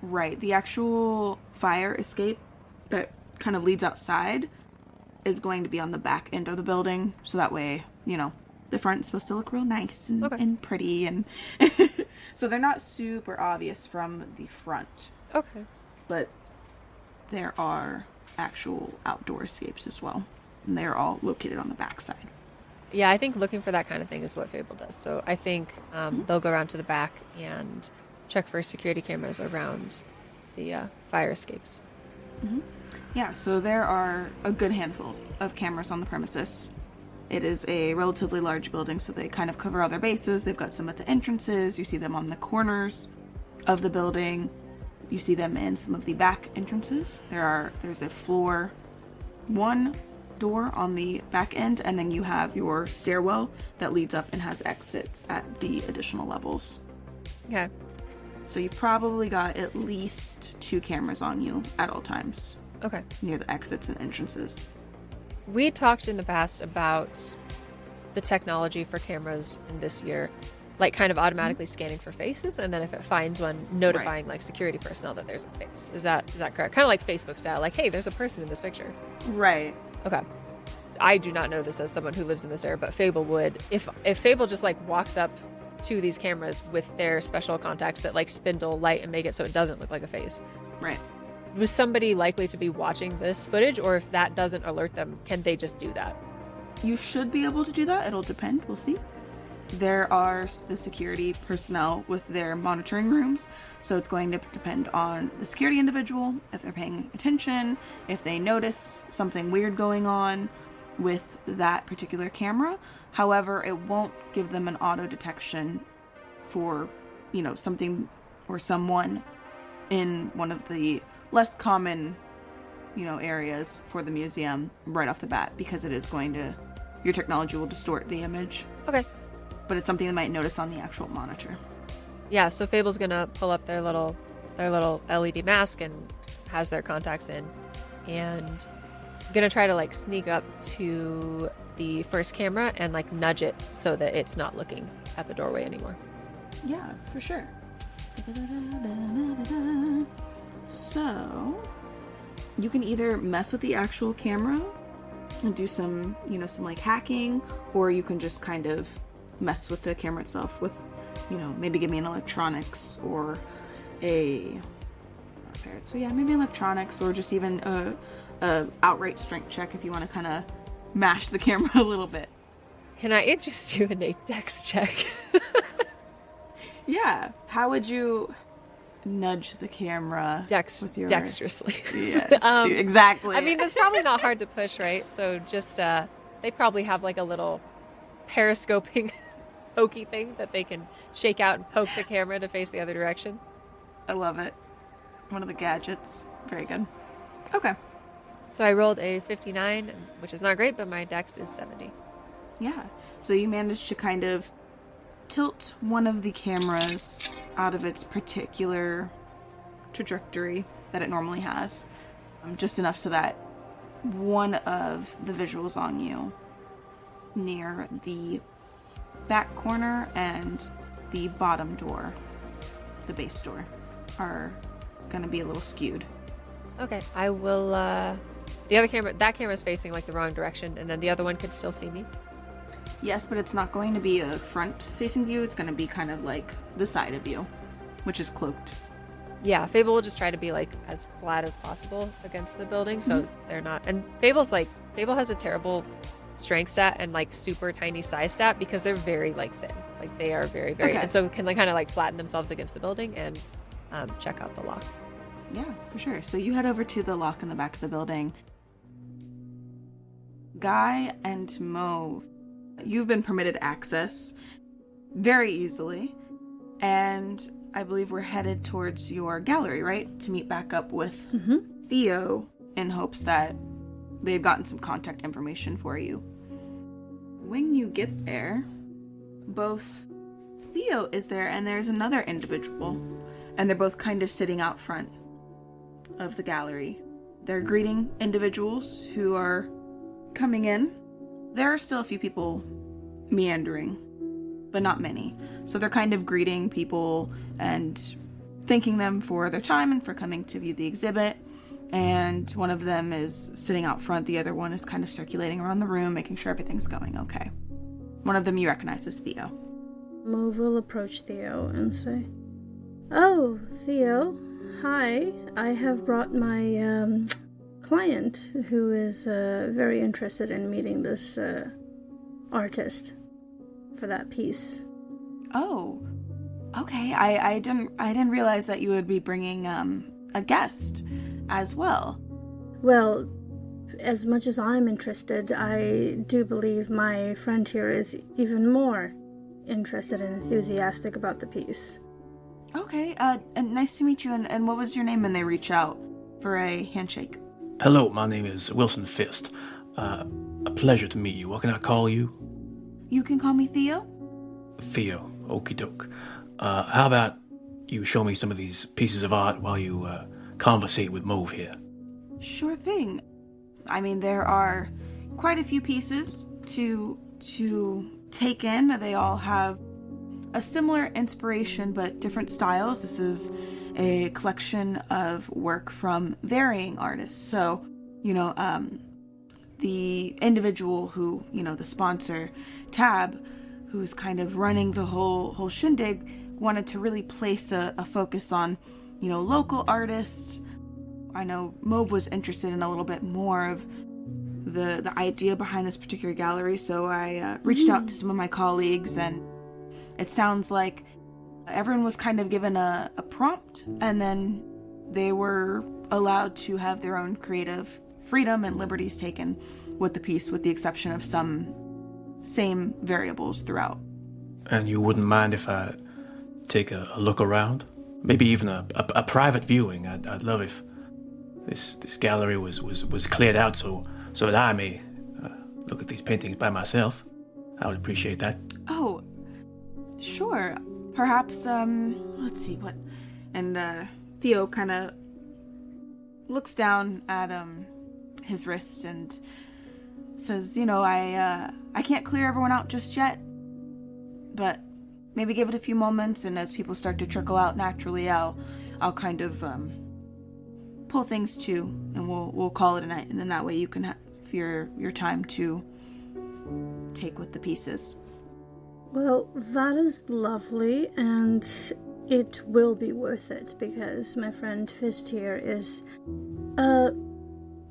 Right. The actual fire escape that kind of leads outside is going to be on the back end of the building. So that way, the front is supposed to look real nice and pretty. And so they're not super obvious from the front. Okay. But there are actual outdoor escapes as well. And they're all located on the back side. Yeah, I think looking for that kind of thing is what Fable does. So I think they'll go around to the back and check for security cameras around the fire escapes. Yeah, so there are a good handful of cameras on the premises. It is a relatively large building, so they kind of cover all their bases. They've got some at the entrances. You see them on the corners of the building. You see them in some of the back entrances. There's a floor 1 door on the back end, and then you have your stairwell that leads up and has exits at the additional levels. Okay. So you've probably got at least 2 cameras on you at all times. Okay. Near the exits and entrances. We talked in the past about the technology for cameras in this year, like kind of automatically scanning for faces, and then if it finds one, notifying like security personnel that there's a face. Is that correct? Kind of like Facebook style, like, hey, there's a person in this picture. Right. Okay. I do not know this as someone who lives in this area, but Fable would. If Fable just like walks up to these cameras with their special contacts that like spindle light and make it so it doesn't look like a face. Right. Was somebody likely to be watching this footage, or if that doesn't alert them, can they just do that? You should be able to do that. It'll depend. We'll see. There are the security personnel with their monitoring rooms, so it's going to depend on the security individual, if they're paying attention, if they notice something weird going on with that particular camera. However, it won't give them an auto detection for, something or someone in one of the less common, areas for the museum right off the bat, because it is your technology will distort the image. Okay. But it's something they might notice on the actual monitor. Yeah, so Fable's gonna pull up their little LED mask and has their contacts in, and gonna try to like sneak up to the first camera and like nudge it so that it's not looking at the doorway anymore. Yeah, for sure. So you can either mess with the actual camera and do some like hacking, or you can just kind of mess with the camera itself with, maybe give me an electronics or a repair. So yeah, maybe electronics, or just even a outright strength check if you want to kind of mash the camera a little bit. Can I interest you in a dex check? Yeah. How would you nudge the camera? Dexterously. Yes, exactly. I mean, that's probably not hard to push, right? So just, they probably have like a little periscoping hokey thing that they can shake out and poke the camera to face the other direction. I love it. One of the gadgets. Very good. Okay. So I rolled a 59, which is not great, but my dex is 70. Yeah. So you managed to kind of tilt one of the cameras out of its particular trajectory that it normally has. Just enough so that one of the visuals on you near the back corner and the bottom door, the base door, are going to be a little skewed. Okay, I will, the other camera, that camera's facing, like, the wrong direction, and then the other one could still see me. Yes, but it's not going to be a front-facing view. It's going to be kind of like the side of you, which is cloaked. Yeah, Fable will just try to be, like, as flat as possible against the building, so they're not... And Fable has a terrible strength stat and, like, super tiny size stat because they're very, like, thin. Like, they are very, very... Okay. And so can, like, kind of, like, flatten themselves against the building and check out the lock. Yeah, for sure. So you head over to the lock in the back of the building. Guy and Mo, you've been permitted access very easily, and I believe we're headed towards your gallery, right? To meet back up with Theo in hopes that they've gotten some contact information for you. When you get there, both Theo is there and there's another individual, and they're both kind of sitting out front of the gallery. They're greeting individuals who are coming in. There are still a few people meandering, but not many. So they're kind of greeting people and thanking them for their time and for coming to view the exhibit. And one of them is sitting out front. The other one is kind of circulating around the room, making sure everything's going okay. One of them you recognize as Theo. Mauve will approach Theo and say, "Oh, Theo, hi. I have brought my client who is very interested in meeting this artist for that piece." Oh, okay. I didn't realize that you would be bringing a guest as well. Well, as much as I'm interested, I do believe my friend here is even more interested and enthusiastic about the piece. Okay, and nice to meet you, and what was your name? And they reach out for a handshake. Hello, my name is Wilson Fist. A pleasure to meet you. What can I call you? You can call me Theo? Theo, okie doke. How about you show me some of these pieces of art while you conversate with Mauve here? Sure thing. I mean, there are quite a few pieces to take in. They all have a similar inspiration but different styles. This is a collection of work from varying artists. So, the individual who, the sponsor, Tab, who's kind of running the whole shindig, wanted to really place a focus on, local artists. I know Mauve was interested in a little bit more of the idea behind this particular gallery, so I reached out to some of my colleagues, and it sounds like everyone was kind of given a prompt, and then they were allowed to have their own creative freedom and liberties taken with the piece, with the exception of some same variables throughout. And you wouldn't mind if I take a look around? Maybe even a private viewing. I'd love if this gallery was cleared out so that I may look at these paintings by myself. I would appreciate that. Oh, sure. Perhaps, let's see, what... And, Theo kind of looks down at, his wrist and says, I can't clear everyone out just yet, but maybe give it a few moments, and as people start to trickle out naturally, I'll kind of, pull things too, and we'll call it a night, and then that way you can have your time to take with the pieces. Well, that is lovely, and it will be worth it, because my friend Fist here is,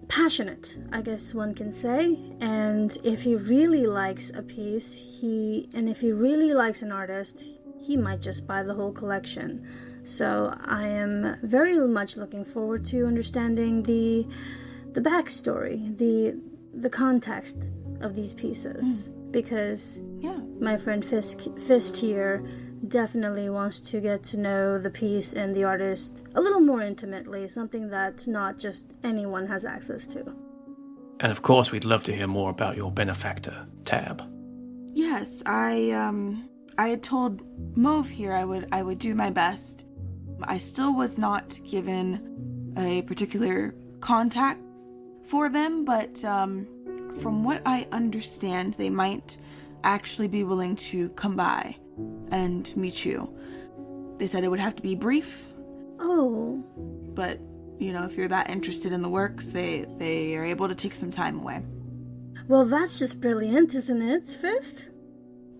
passionate, I guess one can say, and if he really likes a piece, if he really likes an artist, he might just buy the whole collection. So I am very much looking forward to understanding the backstory, the context of these pieces, because my friend Fist here definitely wants to get to know the piece and the artist a little more intimately, something that not just anyone has access to. And of course, we'd love to hear more about your benefactor, Tab. Yes, I had told Mauve here I would do my best. I still was not given a particular contact for them, but from what I understand, they might actually be willing to come by and meet you. They said it would have to be brief. Oh. But if you're that interested in the works, they are able to take some time away. Well, that's just brilliant, isn't it, Fist?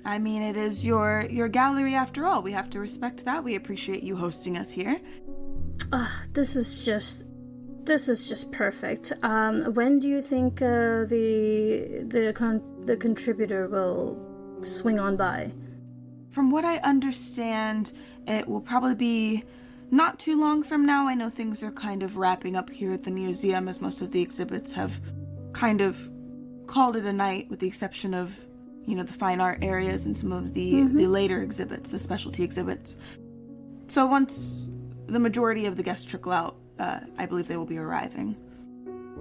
I mean, it is your gallery after all. We have to respect that. We appreciate you hosting us here. This is just perfect. When do you think the contributor will swing on by? From what I understand, it will probably be not too long from now. I know things are kind of wrapping up here at the museum, as most of the exhibits have kind of called it a night, with the exception of, the fine art areas and some of the later exhibits, the specialty exhibits. So once the majority of the guests trickle out, I believe they will be arriving.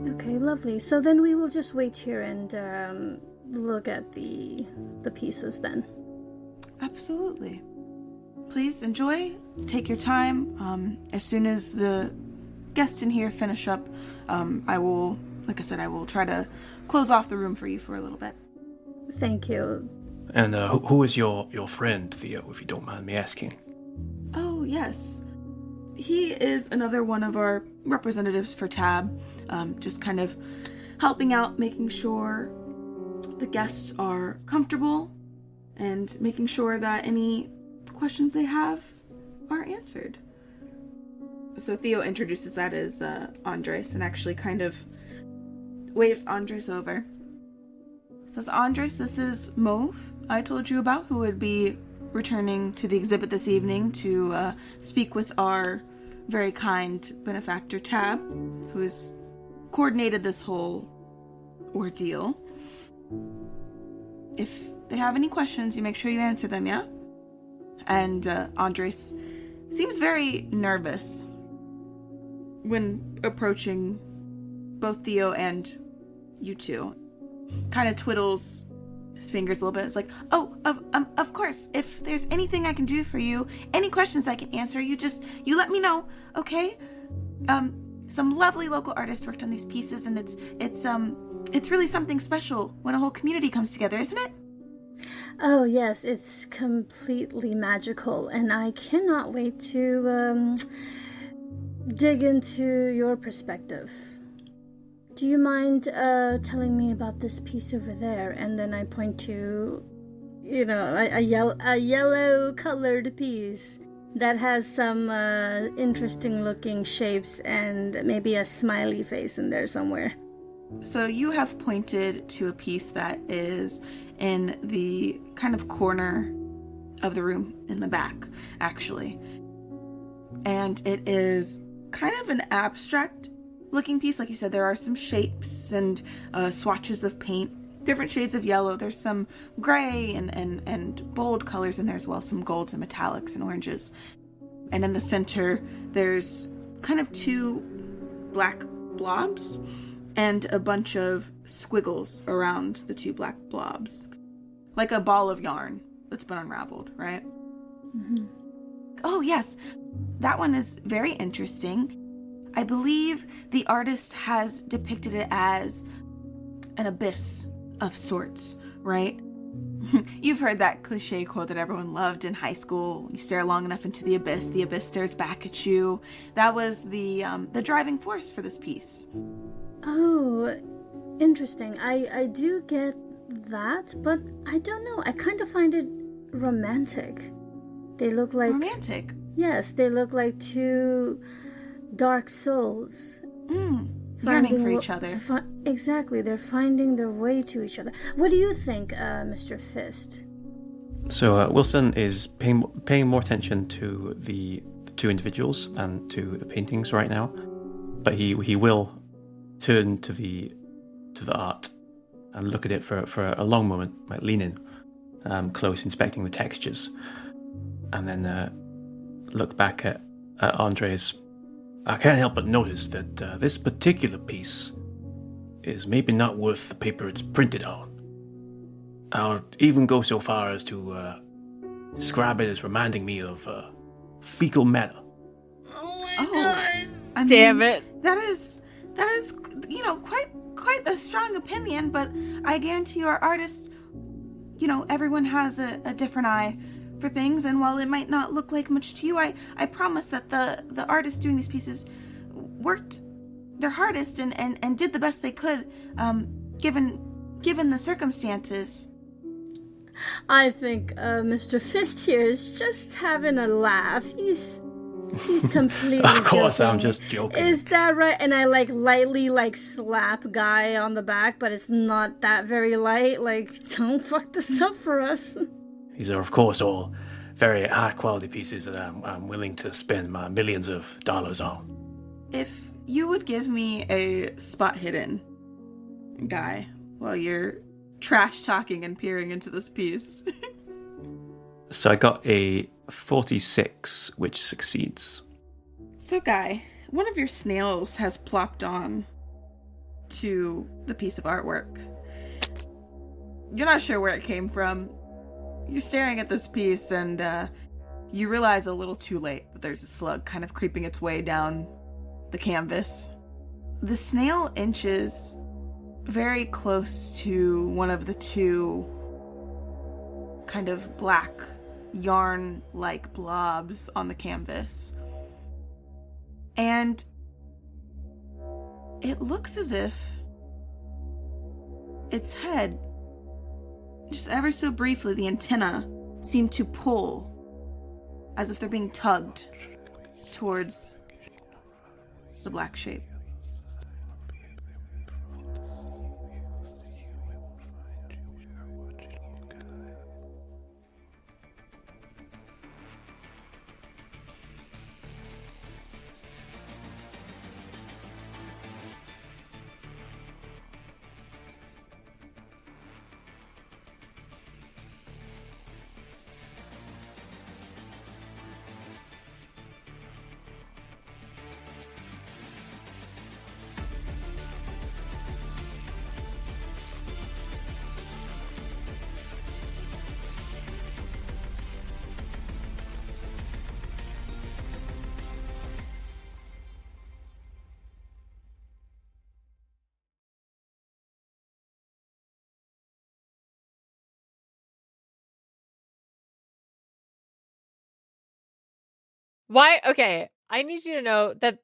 Okay, lovely. So then we will just wait here and look at the pieces then. Absolutely. Please enjoy. Take your time. As soon as the guests in here finish up, I will try to close off the room for you for a little bit. Thank you. And who is your friend, Theo, if you don't mind me asking? Oh, yes. He is another one of our representatives for TAB, just kind of helping out, making sure the guests are comfortable and making sure that any questions they have are answered. So Theo introduces that as Andres and actually kind of waves Andres over. Says, Andres, this is Mauve I told you about, who would be returning to the exhibit this evening to speak with our very kind benefactor Tab, who has coordinated this whole ordeal. If they have any questions, you make sure you answer them, yeah? And Andres seems very nervous when approaching both Theo and you two. Kind of twiddles his fingers a little bit. It's like, of course, if there's anything I can do for you, any questions I can answer, you let me know, okay? Some lovely local artists worked on these pieces, and it's really something special when a whole community comes together, isn't it? Oh yes, it's completely magical, and I cannot wait to dig into your perspective. Do you mind telling me about this piece over there? And then I point to, a yellow-colored piece that has some interesting-looking shapes and maybe a smiley face in there somewhere. So you have pointed to a piece that is in the kind of corner of the room in the back, actually. And it is kind of an abstract looking piece. Like you said, there are some shapes and swatches of paint, different shades of yellow. There's some gray and bold colors in there as well, some golds and metallics and oranges. And in the center, there's kind of two black blobs and a bunch of squiggles around the two black blobs. Like a ball of yarn that's been unraveled, right? Mm-hmm. Oh, yes. That one is very interesting. I believe the artist has depicted it as an abyss of sorts, right? You've heard that cliche quote that everyone loved in high school. You stare long enough into the abyss stares back at you. That was the driving force for this piece. Oh, interesting. I do get that, but I don't know. I kind of find it romantic. They look like... Romantic? Yes, they look like two dark souls. Yearning for each other. Exactly, they're finding their way to each other. What do you think, Mr. Fist? So Wilson is paying more attention to the two individuals than to the paintings right now, but he will turn to the art and look at it for a long moment, like lean in close, inspecting the textures, and then look back at Andres. I can't help but notice that this particular piece is maybe not worth the paper it's printed on. I'll even go so far as to describe it as reminding me of fecal matter. Oh my God! Damn it! That is, quite a strong opinion. But I guarantee you, our artists, everyone has a different eye for things, and while it might not look like much to you, I promise that the artist doing these pieces worked their hardest and did the best they could, given the circumstances. I think Mr. Fist here is just having a laugh. He's completely Of course, joking. I'm just joking. Is that right? And I lightly slap Guy on the back, but it's not that very light. Don't fuck this up for us. These are, of course, all very high-quality pieces that I'm willing to spend my millions of dollars on. If you would give me a spot hidden, Guy, while you're trash-talking and peering into this piece. So I got a 46, which succeeds. So, Guy, one of your snails has plopped on to the piece of artwork. You're not sure where it came from. You're staring at this piece and you realize a little too late that there's a slug kind of creeping its way down the canvas. The snail inches very close to one of the two kind of black yarn-like blobs on the canvas. And it looks as if its head, just ever so briefly, the antenna seem to pull as if they're being tugged towards the black shape. Why? Okay, I need you to know that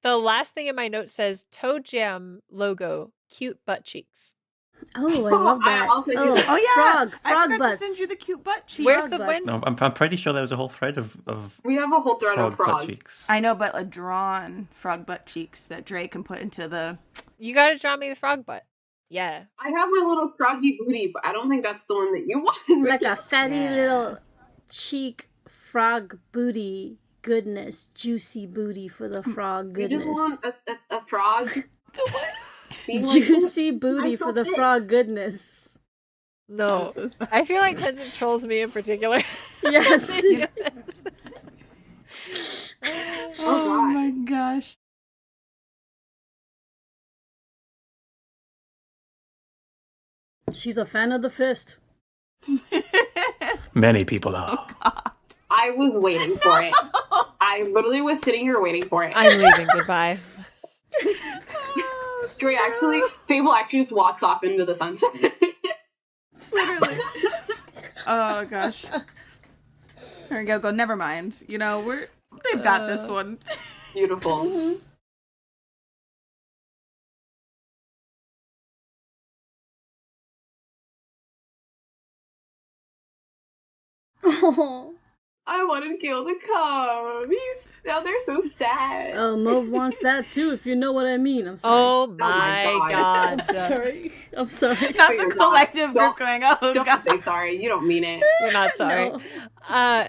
the last thing in my note says Toe Jam logo, cute butt cheeks. Oh, I love that. I also oh, do- Oh yeah, frog I forgot butts. to send you the cute butt cheeks. Where's Frog the butts. wind? No, I'm pretty sure there was a whole thread of We have a whole thread frog of butt frogs. cheeks. I know, but a drawn frog butt cheeks that Dre can put into the. You gotta draw me the frog butt. Yeah. I have my little froggy booty, but I don't think that's the one that you want. Like a fatty Yeah. little cheek frog booty goodness. Juicy booty for the frog You goodness. just want a frog. being like, Juicy "Oops, body I'm so for the thick." frog goodness. No. I'm so sorry. I feel like Tenzin trolls me in particular. Yes. Oh God. my gosh. She's a fan of the fist. Many people are. I was waiting for it. I literally was sitting here waiting for it. I'm leaving. Goodbye. Joy actually, Fable actually just walks off into the sunset. Literally. Oh gosh. There we go. Never mind. You know, they've got this one. Beautiful. Oh, I wanted Gil to come. Now they're so sad. Mauve wants that too, if you know what I mean. I'm sorry. Oh my my God. god. I'm sorry. I'm sorry. Not you're the not. collective Don't- group going, oh Don't god. say sorry. You don't mean it. You're not sorry. No.